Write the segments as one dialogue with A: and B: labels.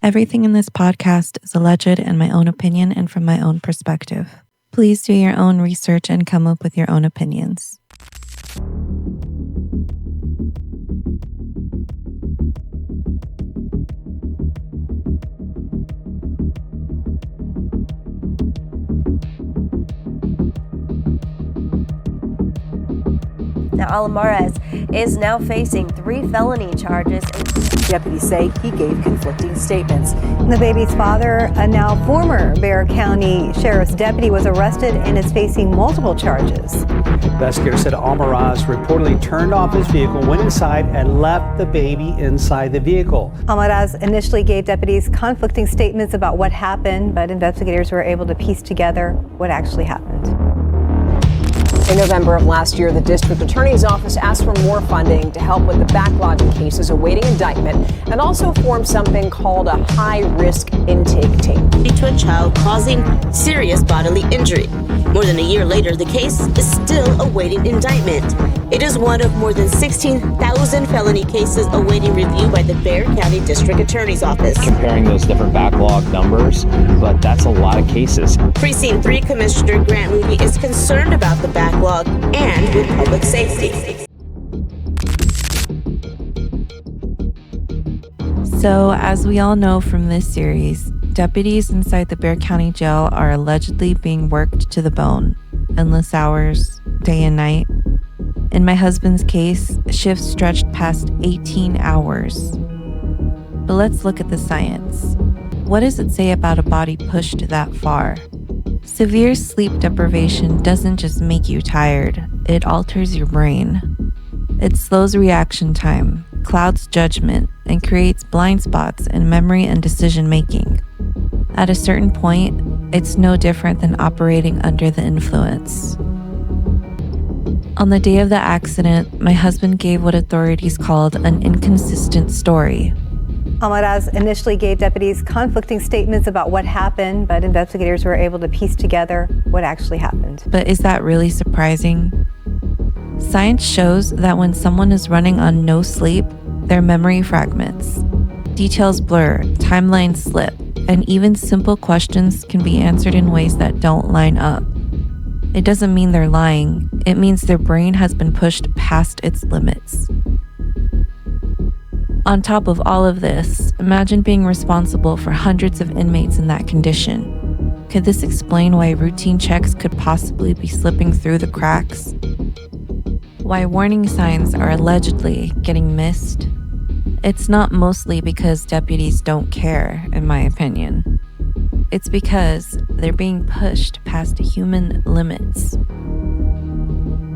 A: Everything in this podcast is alleged in my own opinion and from my own perspective. Please do your own research and come up with your own opinions.
B: Now, Alamares is now facing 3 felony charges.
C: Deputies say he gave conflicting statements.
D: The baby's father, a now former Bexar County Sheriff's deputy, was arrested and is facing multiple charges.
E: Investigators said Almaraz reportedly turned off his vehicle, went inside, and left the baby inside the vehicle.
D: Almaraz initially gave deputies conflicting statements about what happened, but investigators were able to piece together what actually happened.
C: In November of last year, the district attorney's office asked for more funding to help with the backlog in cases awaiting indictment and also formed something called a high-risk intake team.
F: To a child causing serious bodily injury. More than a year later, the case is still awaiting indictment. It is one of more than 16,000 felony cases awaiting review by the Bexar County District Attorney's Office.
G: Comparing those different backlog numbers, but that's a lot of cases.
F: Precinct 3 Commissioner Grant Moody is concerned about the backlog and with public safety.
A: So, as we all know from this series, deputies inside the Bexar County Jail are allegedly being worked to the bone, endless hours, day and night. In my husband's case, shifts stretched past 18 hours. But let's look at the science. What does it say about a body pushed that far? Severe sleep deprivation doesn't just make you tired, it alters your brain. It slows reaction time, clouds judgment, and creates blind spots in memory and decision making. At a certain point, it's no different than operating under the influence. On the day of the accident, my husband gave what authorities called an inconsistent story.
D: Almaraz initially gave deputies conflicting statements about what happened, but investigators were able to piece together what actually happened.
A: But is that really surprising? Science shows that when someone is running on no sleep, their memory fragments. Details blur, timelines slip, and even simple questions can be answered in ways that don't line up. It doesn't mean they're lying, it means their brain has been pushed past its limits. On top of all of this, imagine being responsible for hundreds of inmates in that condition. Could this explain why routine checks could possibly be slipping through the cracks? Why warning signs are allegedly getting missed? It's not mostly because deputies don't care, in my opinion. It's because they're being pushed past human limits.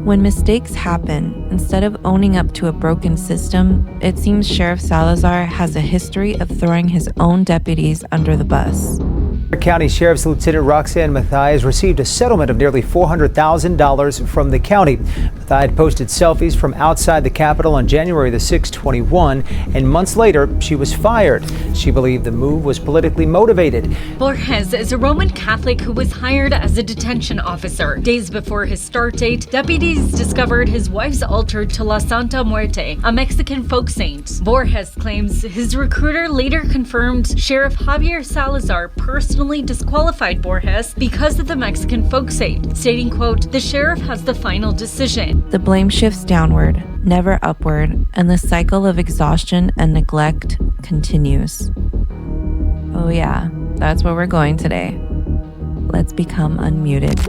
A: When mistakes happen, instead of owning up to a broken system, it seems Sheriff Salazar has a history of throwing his own deputies under the bus.
E: County Sheriff's Lieutenant Roxanne Mathias received a settlement of nearly $400,000 from the county. Mathias posted selfies from outside the Capitol on January the 6th, 21, and months later, she was fired. She believed the move was politically motivated.
H: Borges is a Roman Catholic who was hired as a detention officer. Days before his start date, deputies discovered his wife's altar to La Santa Muerte, a Mexican folk saint. Borges claims his recruiter later confirmed Sheriff Javier Salazar personally disqualified Borges because of the Mexican folk saint, stating, quote, "The sheriff has the final decision."
A: The blame shifts downward, never upward, and the cycle of exhaustion and neglect continues. Oh yeah, that's where we're going today. Let's become unmuted.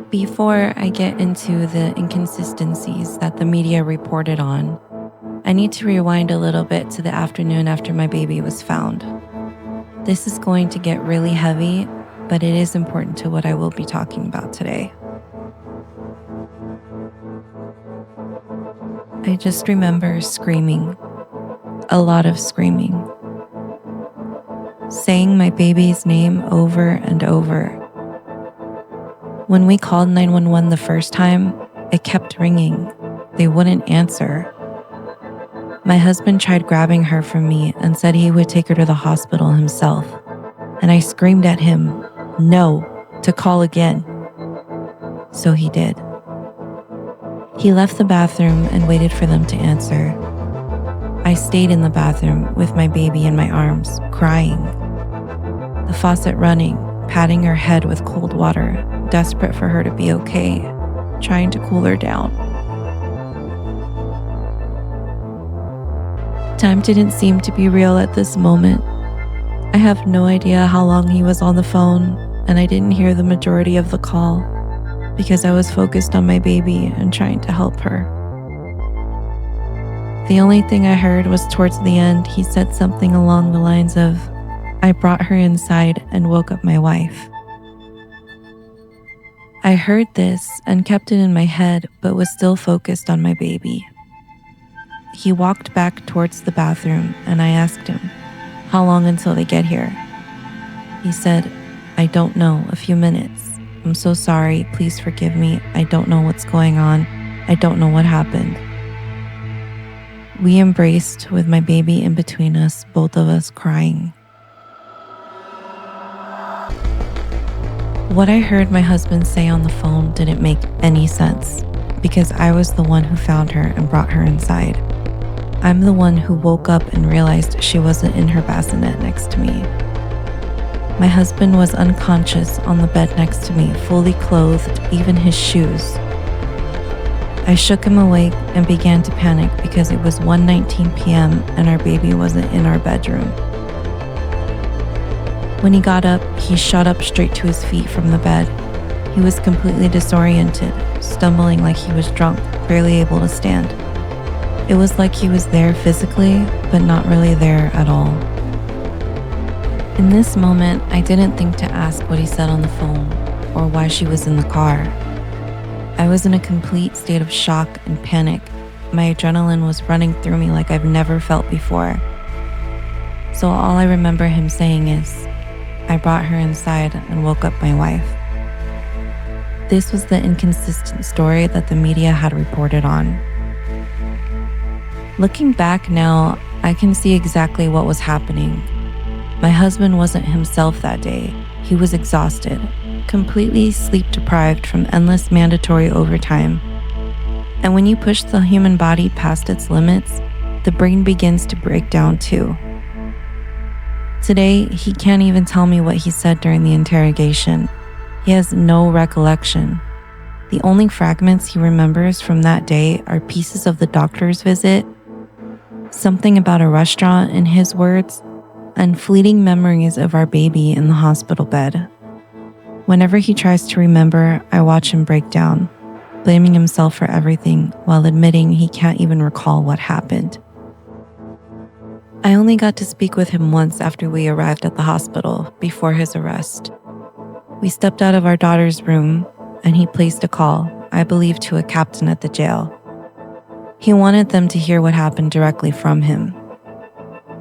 A: Before I get into the inconsistencies that the media reported on, I need to rewind a little bit to the afternoon after my baby was found. This is going to get really heavy, but it is important to what I will be talking about today. I just remember screaming, a lot of screaming, saying my baby's name over and over. When we called 911 the first time, it kept ringing. They wouldn't answer. My husband tried grabbing her from me and said he would take her to the hospital himself. And I screamed at him, no, to call again. So he did. He left the bathroom and waited for them to answer. I stayed in the bathroom with my baby in my arms, crying. The faucet running, patting her head with cold water, desperate for her to be okay, trying to cool her down. Time didn't seem to be real at this moment. I have no idea how long he was on the phone, and I didn't hear the majority of the call because I was focused on my baby and trying to help her. The only thing I heard was towards the end, he said something along the lines of, I brought her inside and woke up my wife. I heard this and kept it in my head, but was still focused on my baby. He walked back towards the bathroom and I asked him, how long until they get here? He said, I don't know, a few minutes. I'm so sorry, please forgive me. I don't know what's going on. I don't know what happened. We embraced with my baby in between us, both of us crying. What I heard my husband say on the phone didn't make any sense because I was the one who found her and brought her inside. I'm the one who woke up and realized she wasn't in her bassinet next to me. My husband was unconscious on the bed next to me, fully clothed, even his shoes. I shook him awake and began to panic because it was 1:19 p.m. and our baby wasn't in our bedroom. When he got up, he shot up straight to his feet from the bed. He was completely disoriented, stumbling like he was drunk, barely able to stand. It was like he was there physically, but not really there at all. In this moment, I didn't think to ask what he said on the phone or why she was in the car. I was in a complete state of shock and panic. My adrenaline was running through me like I've never felt before. So all I remember him saying is, I brought her inside and woke up my wife. This was the inconsistent story that the media had reported on. Looking back now, I can see exactly what was happening. My husband wasn't himself that day. He was exhausted, completely sleep deprived from endless mandatory overtime. And when you push the human body past its limits, the brain begins to break down too. Today, he can't even tell me what he said during the interrogation. He has no recollection. The only fragments he remembers from that day are pieces of the doctor's visit, something about a restaurant in his words, and fleeting memories of our baby in the hospital bed. Whenever he tries to remember, I watch him break down, blaming himself for everything while admitting he can't even recall what happened. I only got to speak with him once after we arrived at the hospital before his arrest. We stepped out of our daughter's room and he placed a call, I believe to a captain at the jail. He wanted them to hear what happened directly from him.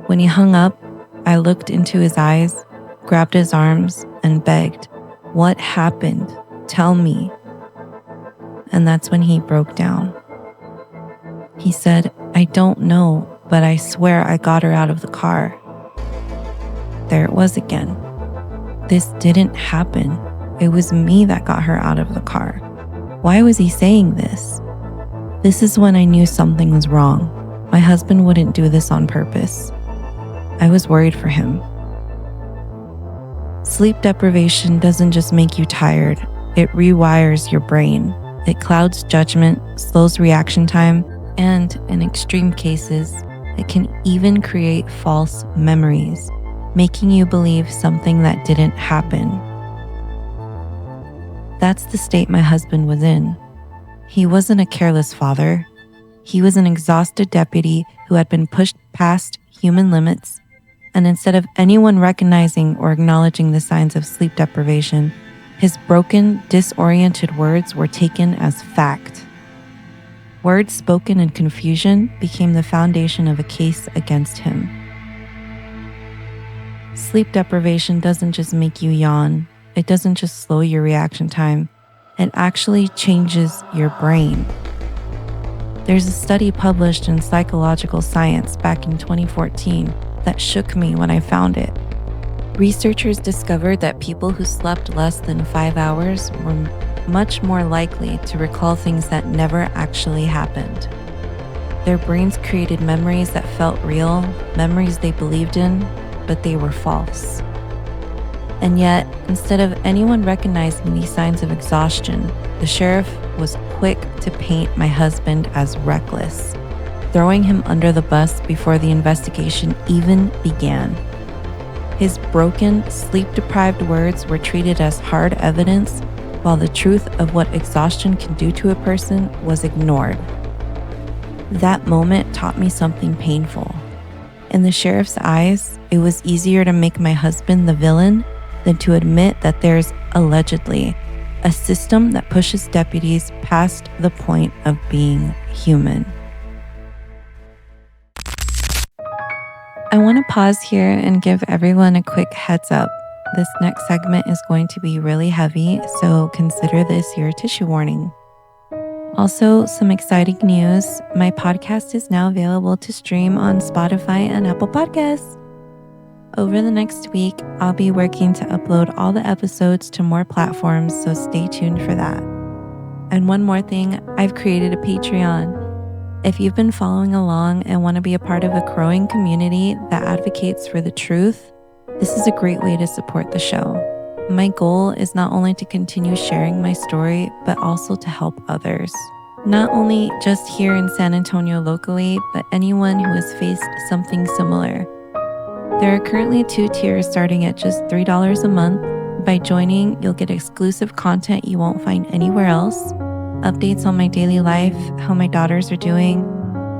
A: When he hung up, I looked into his eyes, grabbed his arms, and begged, "What happened? Tell me." And that's when he broke down. He said, "I don't know, but I swear I got her out of the car." There it was again. This didn't happen. It was me that got her out of the car. Why was he saying this? This is when I knew something was wrong. My husband wouldn't do this on purpose. I was worried for him. Sleep deprivation doesn't just make you tired, it rewires your brain. It clouds judgment, slows reaction time, and in extreme cases, it can even create false memories, making you believe something that didn't happen. That's the state my husband was in. He wasn't a careless father. He was an exhausted deputy who had been pushed past human limits, and instead of anyone recognizing or acknowledging the signs of sleep deprivation, his broken, disoriented words were taken as fact. Words spoken in confusion became the foundation of a case against him. Sleep deprivation doesn't just make you yawn. It doesn't just slow your reaction time. It actually changes your brain. There's a study published in Psychological Science back in 2014 that shook me when I found it. Researchers discovered that people who slept less than 5 hours were much more likely to recall things that never actually happened. Their brains created memories that felt real, memories they believed in, but they were false. And yet, instead of anyone recognizing these signs of exhaustion, the sheriff was quick to paint my husband as reckless, throwing him under the bus before the investigation even began. His broken, sleep-deprived words were treated as hard evidence, while the truth of what exhaustion can do to a person was ignored. That moment taught me something painful. In the sheriff's eyes, it was easier to make my husband the villain than to admit that there's allegedly a system that pushes deputies past the point of being human. I want to pause here and give everyone a quick heads up. This next segment is going to be really heavy, so consider this your tissue warning. Also, some exciting news. My podcast is now available to stream on Spotify and Apple Podcasts. Over the next week, I'll be working to upload all the episodes to more platforms, so stay tuned for that. And one more thing, I've created a Patreon. If you've been following along and want to be a part of a growing community that advocates for the truth, this is a great way to support the show. My goal is not only to continue sharing my story, but also to help others. Not only just here in San Antonio locally, but anyone who has faced something similar. There are currently 2 tiers starting at just $3 a month. By joining, you'll get exclusive content you won't find anywhere else, updates on my daily life, how my daughters are doing,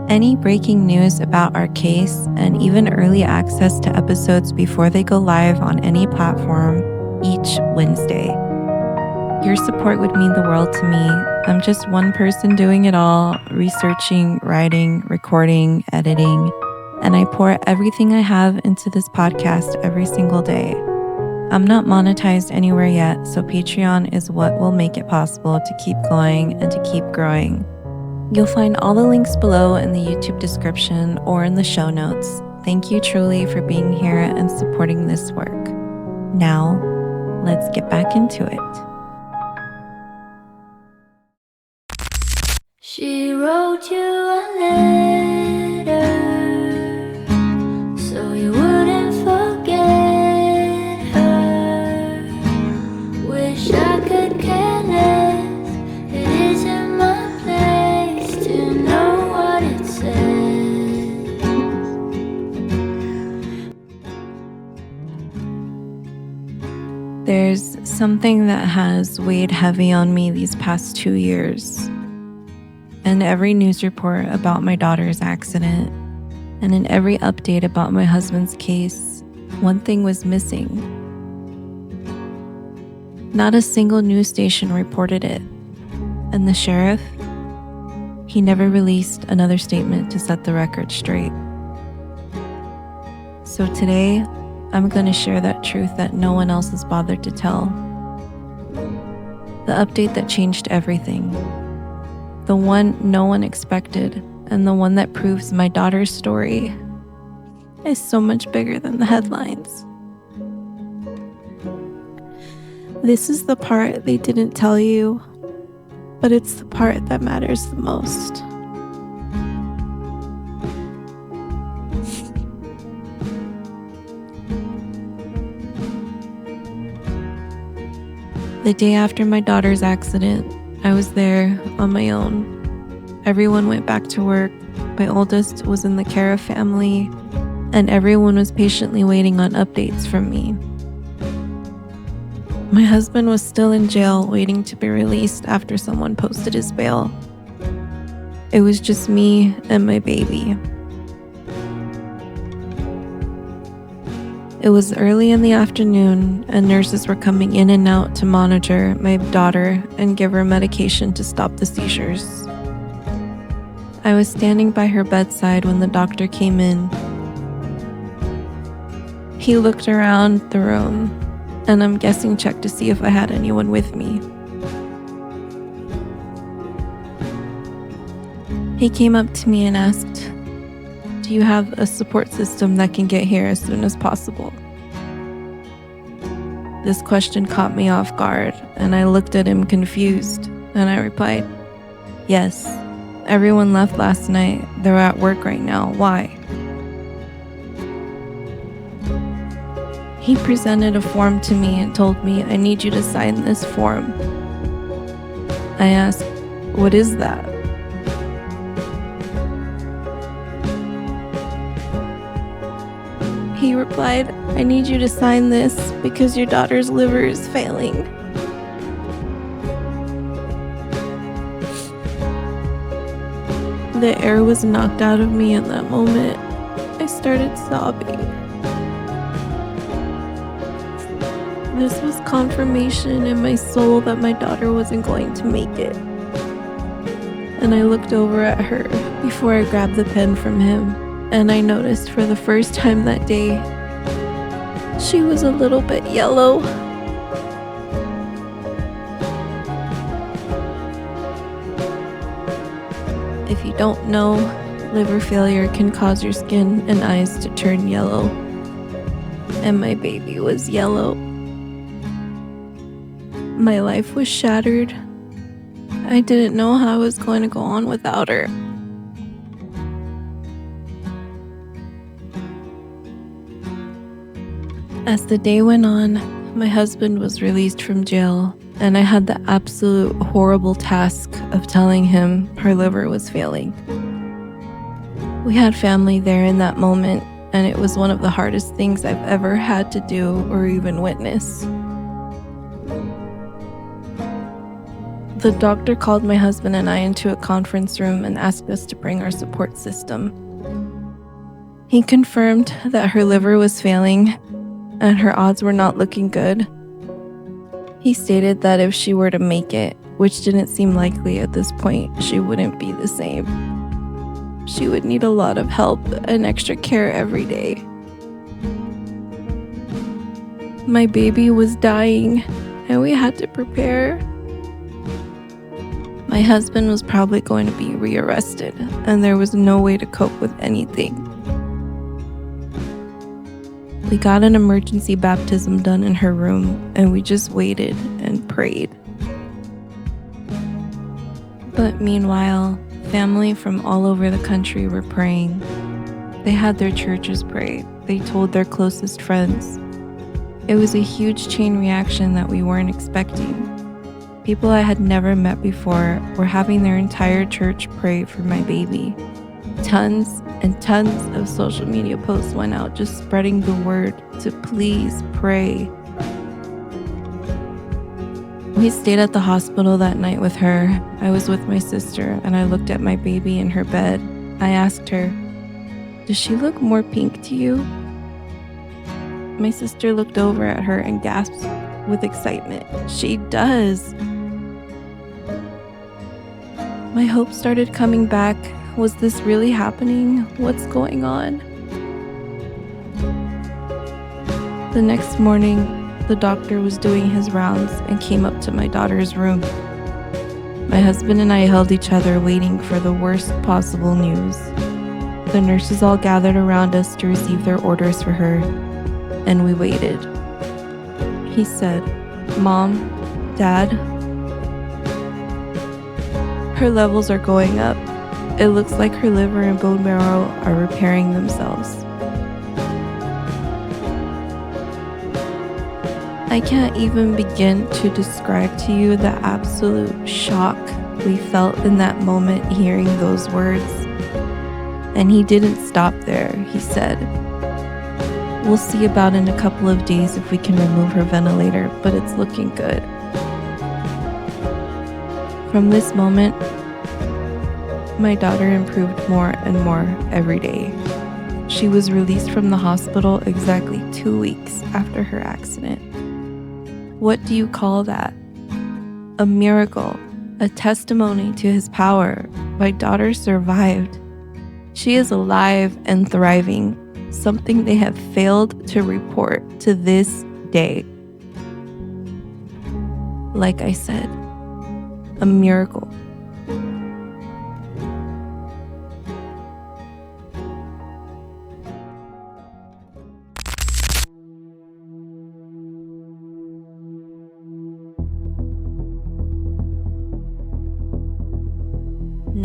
A: any breaking news about our case, and even early access to episodes before they go live on any platform each Wednesday. Your support would mean the world to me. I'm just one person doing it all, researching, writing, recording, editing, and I pour everything I have into this podcast every single day. I'm not monetized anywhere yet, so Patreon is what will make it possible to keep going and to keep growing. You'll find all the links below in the YouTube description or in the show notes. Thank you truly for being here and supporting this work. Now, let's get back into it.
I: She wrote you a letter so you wouldn't forget her. Wish I could care less. It isn't my place to know what it says.
A: There's something that has weighed heavy on me these past 2 years. In every news report about my daughter's accident, and in every update about my husband's case, one thing was missing. Not a single news station reported it, and the sheriff, he never released another statement to set the record straight. So today, I'm going to share that truth that no one else has bothered to tell. The update that changed everything. The one no one expected, and the one that proves my daughter's story is so much bigger than the headlines. This is the part they didn't tell you, but it's the part that matters the most. The day after my daughter's accident, I was there on my own. Everyone went back to work. My oldest was in the care of family, and everyone was patiently waiting on updates from me. My husband was still in jail waiting to be released after someone posted his bail. It was just me and my baby. It was early in the afternoon, and nurses were coming in and out to monitor my daughter and give her medication to stop the seizures. I was standing by her bedside when the doctor came in. He looked around the room, and I'm guessing checked to see if I had anyone with me. He came up to me and asked, "Do you have a support system that can get here as soon as possible?" This question caught me off guard, and I looked at him confused, and I replied, "Yes. Everyone left last night. They're at work right now. Why?" He presented a form to me and told me, "I need you to sign this form." I asked, "What is that?" He replied, "I need you to sign this because your daughter's liver is failing." The air was knocked out of me in that moment. I started sobbing. This was confirmation in my soul that my daughter wasn't going to make it. And I looked over at her before I grabbed the pen from him, and I noticed for the first time that day, she was a little bit yellow. If you don't know, liver failure can cause your skin and eyes to turn yellow. And my baby was yellow. My life was shattered. I didn't know how I was going to go on without her. As the day went on, my husband was released from jail, and I had the absolute horrible task of telling him her liver was failing. We had family there in that moment, and it was one of the hardest things I've ever had to do or even witness. The doctor called my husband and I into a conference room and asked us to bring our support system. He confirmed that her liver was failing and her odds were not looking good. He stated that if she were to make it, which didn't seem likely at this point, she wouldn't be the same. She would need a lot of help and extra care every day. My baby was dying, and we had to prepare. My husband was probably going to be rearrested, and there was no way to cope with anything. We got an emergency baptism done in her room, and we just waited and prayed. But meanwhile, family from all over the country were praying. They had their churches pray. They told their closest friends. It was a huge chain reaction that we weren't expecting. People I had never met before were having their entire church pray for my baby. Tons and tons of social media posts went out just spreading the word to please pray. We stayed at the hospital that night with her. I was with my sister, and I looked at my baby in her bed. I asked her, "Does she look more pink to you?" My sister looked over at her and gasped with excitement. "She does." My hope started coming back. Was this really happening? What's going on? The next morning, the doctor was doing his rounds and came up to my daughter's room. My husband and I held each other, waiting for the worst possible news. The nurses all gathered around us to receive their orders for her, and we waited. He said, "Mom, Dad, her levels are going up. It looks like her liver and bone marrow are repairing themselves." I can't even begin to describe to you the absolute shock we felt in that moment hearing those words. And he didn't stop there. He said, "We'll see about in a couple of days if we can remove her ventilator, but it's looking good." From this moment, my daughter improved more and more every day. She was released from the hospital exactly 2 weeks after her accident. What do you call that? A miracle, a testimony to his power. My daughter survived. She is alive and thriving, something they have failed to report to this day. Like I said, a miracle.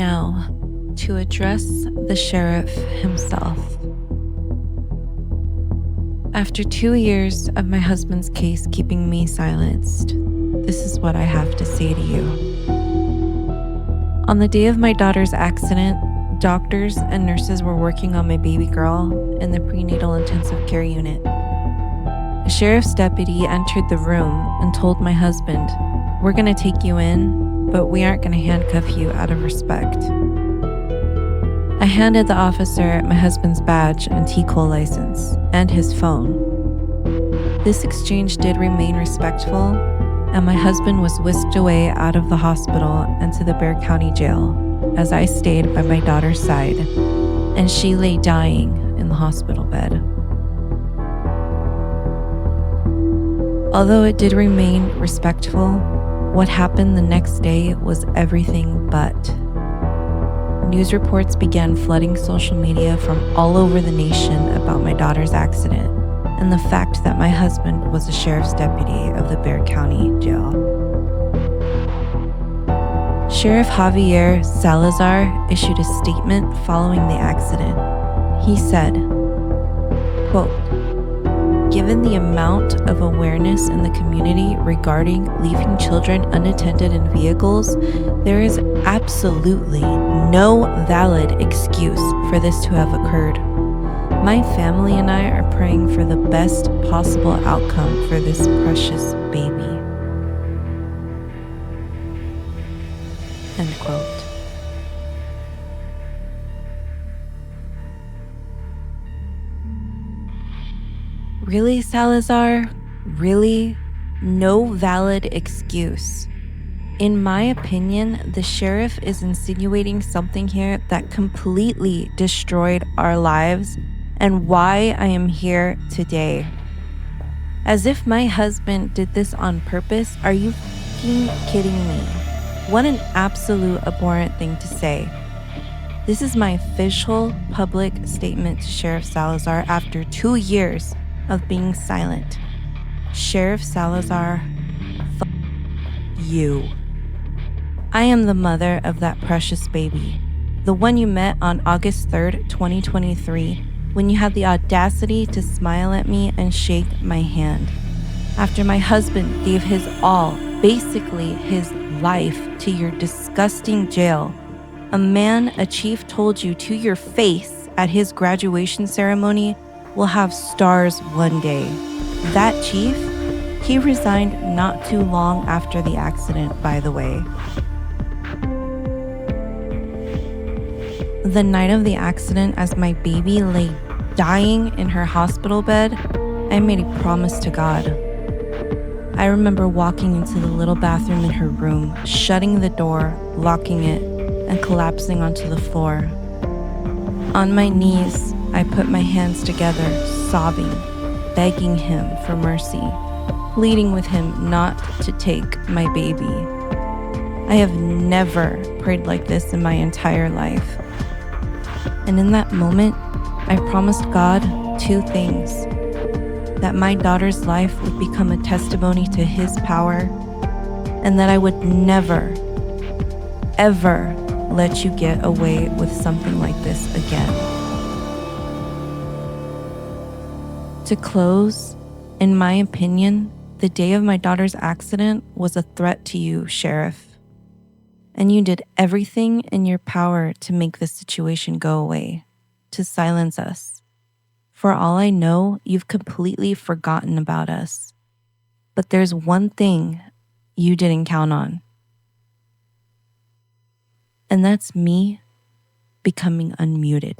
A: Now, to address the sheriff himself. After 2 years of my husband's case keeping me silenced, this is what I have to say to you. On the day of my daughter's accident, doctors and nurses were working on my baby girl in the prenatal intensive care unit. A sheriff's deputy entered the room and told my husband, "We're going to take you in, but we aren't going to handcuff you out of respect." I handed the officer my husband's badge and TCOL license and his phone. This exchange did remain respectful, and my husband was whisked away out of the hospital and to the Bexar County Jail as I stayed by my daughter's side, and she lay dying in the hospital bed. Although it did remain respectful, what happened the next day was everything but. News reports began flooding social media from all over the nation about my daughter's accident and the fact that my husband was a sheriff's deputy of the Bexar County Jail. Sheriff Javier Salazar issued a statement following the accident. He said, quote, "Given the amount of awareness in the community regarding leaving children unattended in vehicles, there is absolutely no valid excuse for this to have occurred. My family and I are praying for the best possible outcome for this precious baby." End quote. Really, Salazar? Really? No valid excuse. In my opinion, the sheriff is insinuating something here that completely destroyed our lives and why I am here today. As if my husband did this on purpose. Are you f***ing kidding me? What an absolute abhorrent thing to say. This is my official public statement to Sheriff Salazar after 2 years of being silent. Sheriff Salazar, f*** you. I am the mother of that precious baby, the one you met on August 3rd, 2023, when you had the audacity to smile at me and shake my hand. After my husband gave his all, basically his life, to your disgusting jail. A man a chief told you to your face at his graduation ceremony will have stars one day. That chief, he resigned not too long after the accident, by the way. The night of the accident, as my baby lay dying in her hospital bed, I made a promise to God. I remember walking into the little bathroom in her room, shutting the door, locking it, and collapsing onto the floor. On my knees, I put my hands together, sobbing, begging him for mercy, pleading with him not to take my baby. I have never prayed like this in my entire life. And in that moment, I promised God 2 things: that my daughter's life would become a testimony to His power, and that I would never, ever let you get away with something like this again. To close, in my opinion, the day of my daughter's accident was a threat to you, Sheriff. And you did everything in your power to make this situation go away, to silence us. For all I know, you've completely forgotten about us. But there's one thing you didn't count on. And that's me becoming unmuted.